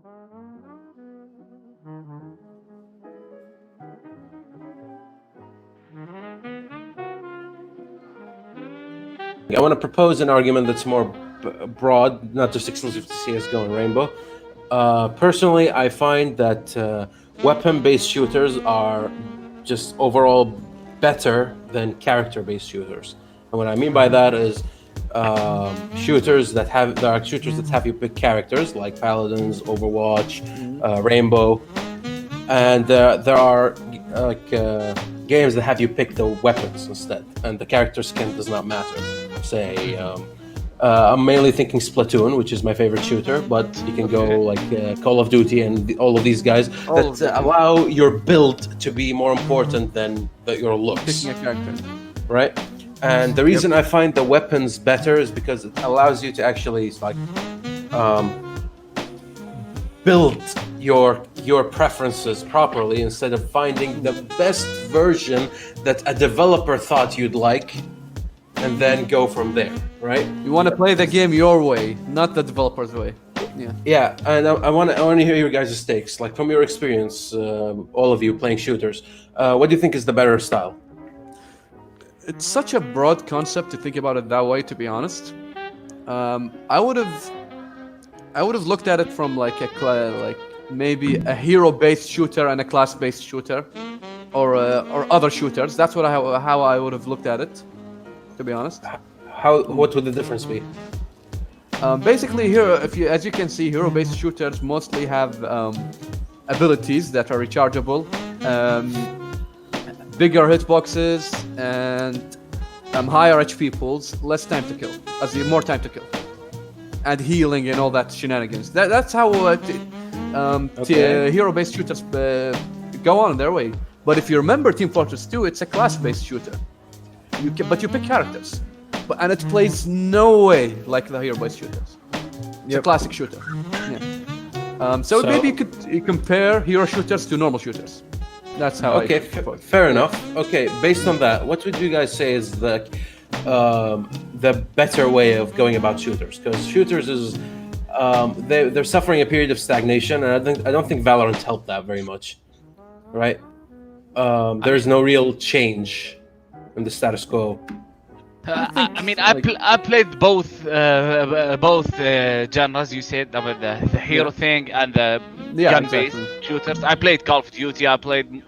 I want to propose an argument that's more broad, not just exclusive to CS:GO and Rainbow. Personally, I find that weapon-based shooters are just overall better than character-based shooters. And what I mean by that is there are shooters that have you pick characters like Paladins, Overwatch, Rainbow, and there are games that have you pick the weapons instead, and the character skin does not matter. Say, I'm mainly thinking Splatoon, which is my favorite shooter, but you can go like Call of Duty and all of these guys that allow your build to be more important than your looks. Picking a character. Right? And the reason I find the weapons better is because it allows you to actually build your preferences properly instead of finding the best version that a developer thought you'd like and then go from there, right? You want to play the game your way, not the developer's way. Yeah, and I want to hear your guys' takes, like from your experience, all of you playing shooters. What do you think is the better style? It's such a broad concept to think about it that way, to be honest. I would have looked at it from like maybe a hero-based shooter and a class-based shooter, or other shooters. That's how I would have looked at it, to be honest. What would the difference be? Basically, as you can see, hero-based shooters mostly have abilities that are rechargeable, bigger hitboxes, and higher HP pools, less time to kill, more time to kill, and healing and all that shenanigans. That's how hero-based shooters go on their way. But if you remember Team Fortress 2, it's a class-based shooter. But you pick characters. And it plays no way like the hero-based shooters. It's a classic shooter. Yeah. So maybe you could compare hero shooters to normal shooters. That's how. Okay, fair enough. Okay, based on that, what would you guys say is the better way of going about shooters? Because shooters is they're suffering a period of stagnation, and I don't think Valorant helped that very much, right? There's no real change in the status quo. I played both genres. You said about the hero thing and the gun-based shooters. I played Call of Duty. I played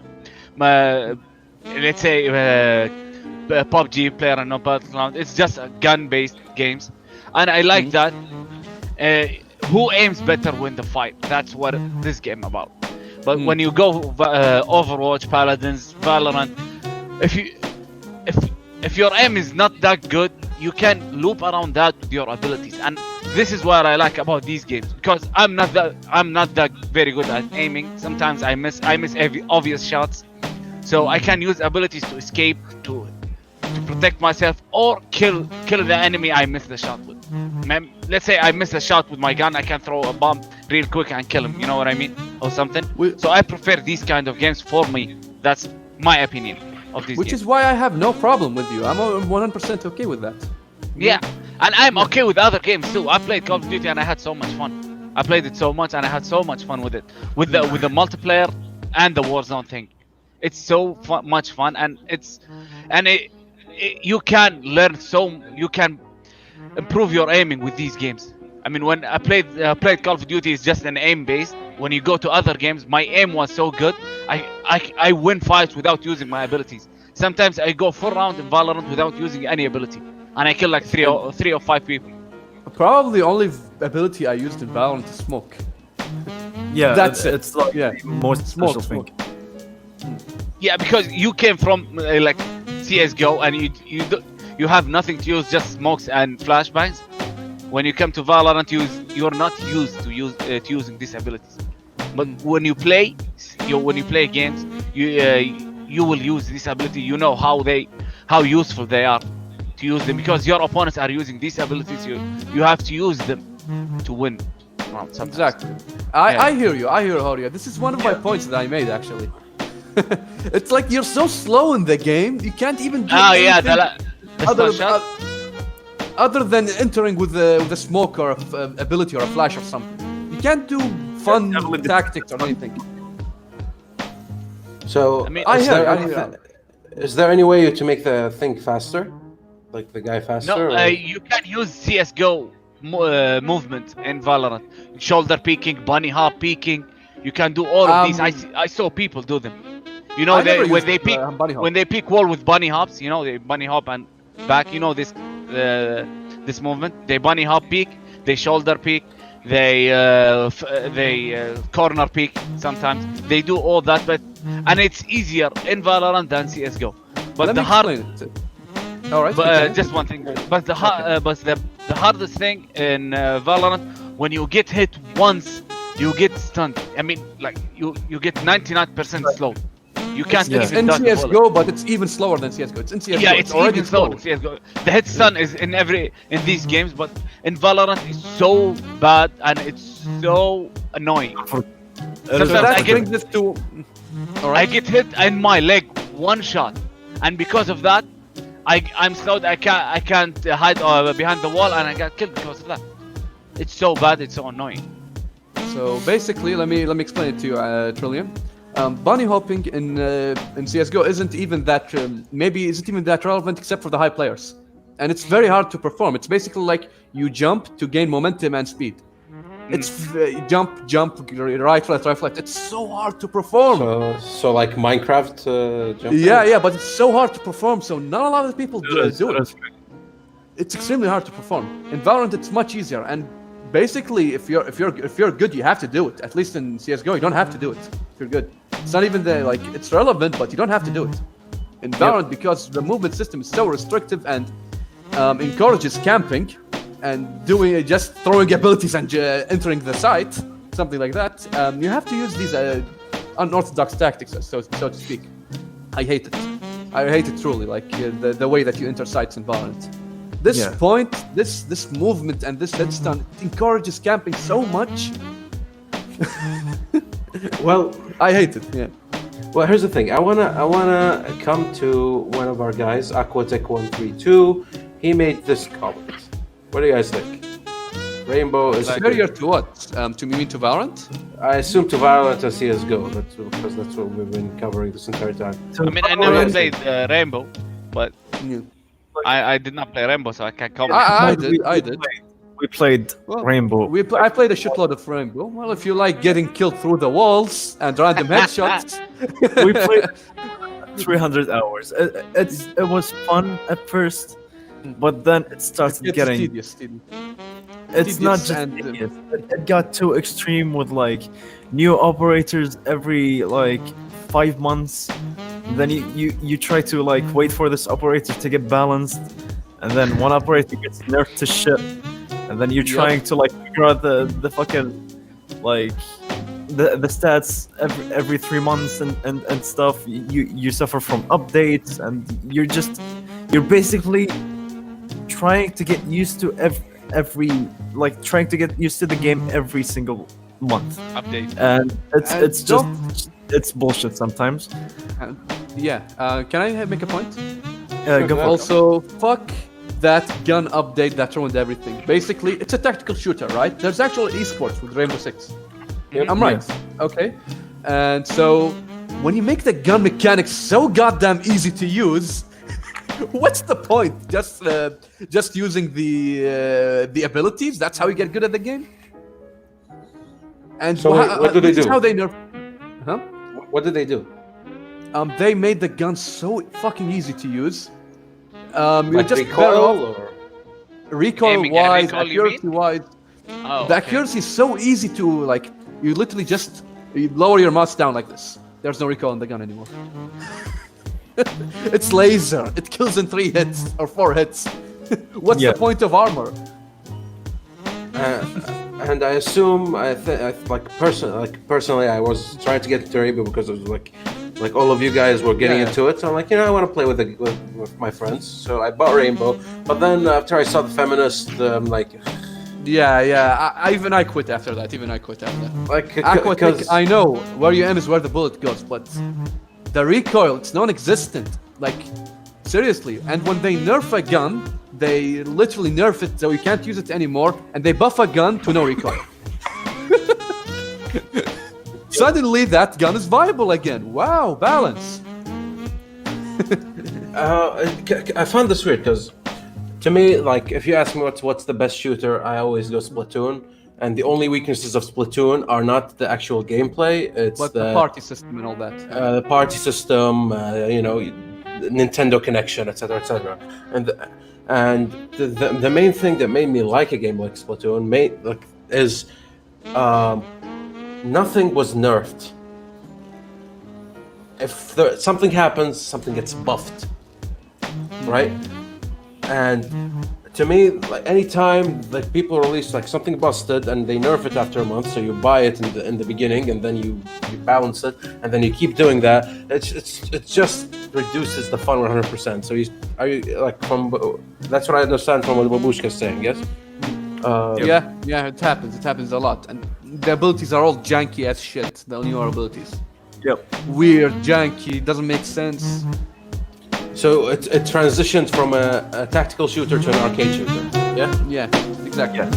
let's say PUBG, Player and No Battleground. It's just gun-based games, and I like that. Who aims better win the fight. That's what this game about. But when you go Overwatch, Paladins, Valorant, if your aim is not that good, you can loop around that with your abilities, and this is what I like about these games, because I'm not that very good at aiming. Sometimes I miss every obvious shots, so I can use abilities to escape, to protect myself, or kill the enemy I missed the shot with. Let's say I missed a shot with my gun, I can throw a bomb real quick and kill him. You know what I mean, or something. So I prefer these kind of games for me. That's my opinion. Which is why I have no problem with you. I'm 100% okay with that. Yeah, and I'm okay with other games too. I played Call of Duty and I had so much fun. I played it so much and I had so much fun with it. With the multiplayer and the Warzone thing. It's so much fun, and you can learn you can improve your aiming with these games. I mean, when I played Call of Duty, it's just an aim based. When you go to other games, my aim was so good, I win fights without using my abilities. Sometimes I go full round in Valorant without using any ability, and I kill like three or five people. Probably the only ability I used in Valorant is smoke. Yeah, that's it. It's like most special thing. Yeah, because you came from like CS:GO and you have nothing to use, just smokes and flashbangs. When you come to Valorant, you're not used to using these abilities. But when you play games, you will use this ability. You know how useful they are to use them, because your opponents are using these abilities. You have to use them to win. Exactly. I hear you, Horia. This is one of my points that I made actually. It's like you're so slow in the game, you can't even do anything other than entering with a smoke or ability or a flash or something. You can't do fun tactics or anything. So, I mean, is there any way to make the thing faster? Like the guy faster? No, you can use CS:GO movement in Valorant. Shoulder peeking, bunny hop peeking. You can do all of these. I saw people do them. You know, when they peek, when they peek wall with bunny hops. You know, they bunny hop and back. You know this movement. They bunny hop peek. They shoulder peek. They corner peek. Sometimes they do all that, and it's easier in Valorant than CS:GO. But Let the me hard. explain it. All right. But just one thing. But the hardest thing in Valorant, when you get hit once, you get stunned. I mean, like you get 99% slow. You can't It's even in dodge the bullet. CS:GO, but it's even slower than CS:GO. It's in CS:GO. Yeah, it's already even slower than CS:GO. The hit stun is in these games, but in Valorant it's so bad and it's so annoying. So Sometimes that brings this to. All I right. get hit in my leg one shot, and because of that, I'm slowed. I can't hide behind the wall, and I got killed because of that. It's so bad. It's so annoying. So basically, let me explain it to you, Trillium. Bunny hopping in CS:GO isn't even that isn't even that relevant except for the high players, and it's very hard to perform. It's basically like you jump to gain momentum and speed. It's jump, right, left. It's so hard to perform. So like Minecraft jumping? Yeah, but it's so hard to perform. So not a lot of people do it. It's extremely hard to perform. In Valorant, it's much easier. And basically, if you're good, you have to do it. At least in CS:GO, you don't have to do it. If you're good, it's not even it's relevant, but you don't have to do it. In Valorant, because the movement system is so restrictive and encourages camping and doing just throwing abilities and entering the site, something like that. You have to use these unorthodox tactics, so to speak. I hate it. I hate it truly. Like the way that you enter sites in Valorant. This point, this movement and this head stun encourages camping so much. Well, I hate it. Yeah. Well, here's the thing. I wanna come to one of our guys, Aquatech132. He made this comment. What do you guys think? Rainbow is Superior to what? To me, to Valorant? I assume to Valorant and CS:GO. Because that's what we've been covering this entire time. I mean, I never played Rainbow, but Yeah. I did not play Rainbow, so I can't comment. I did. We played Rainbow. I played a shitload of Rainbow. Well, if you like getting killed through the walls and random headshots, We played 300 hours. It was fun at first, but then it started it's getting. tedious. It's not tedious just and, tedious. It got too extreme with like new operators every like 5 months. Then you try to like wait for this operator to get balanced, and then one operator gets nerfed to shit, and then you're trying to like figure out the fucking like the stats every 3 months and stuff. You suffer from updates, and you're basically trying to get used to trying to get used to the game every single month. Update. And it's just it's bullshit sometimes. Can I make a point? Go for it. Also, fuck that gun update that ruined everything. Basically, it's a tactical shooter, right? There's actual esports with Rainbow Six. I'm right. Okay. And so, when you make the gun mechanics so goddamn easy to use, what's the point? Just using the abilities? That's how you get good at the game? And So what do they do? How they nerf? Huh? What did they do? They made the gun so fucking easy to use. You're Like just recoil or? recoil-wise, recoil, you mean? accuracy-wise. Oh, The okay. accuracy is so easy to like. You literally just lower your mouse down like this. There's no recoil in the gun anymore. It's laser. It kills in 3 hits or 4 hits. What's the point of armor? And I assume personally, I was trying to get into Rainbow because it was like all of you guys were getting into it. So I'm like, I want to play with my friends. So I bought Rainbow. But then after I saw the feminist, I'm like, Even I quit after that. like Aquatech, I know where you aim is where the bullet goes, but the recoil, it's non-existent. Like, seriously. And when they nerf a gun, they literally nerf it so you can't use it anymore, and they buff a gun to no recoil. Suddenly, that gun is viable again. Wow, balance. I found this weird because, to me, like if you ask me what's the best shooter, I always go Splatoon. And the only weaknesses of Splatoon are not the actual gameplay; it's But the party system and all that. the party system, Nintendo connection, etc., etc. And the main thing that made me like a game like Splatoon is nothing was nerfed. If something happens, something gets buffed, right? And to me, like anytime like people release like something busted and they nerf it after a month, so you buy it in the beginning and then you balance it and then you keep doing that. It just reduces the fun 100%. So that's what I understand from what Babushka is saying. Yes. Yeah, it happens. It happens a lot, and the abilities are all janky as shit. The newer abilities. Yep. Weird, janky, doesn't make sense. So it transitioned from a tactical shooter to an arcade shooter. Yeah. Yeah, exactly. Yeah.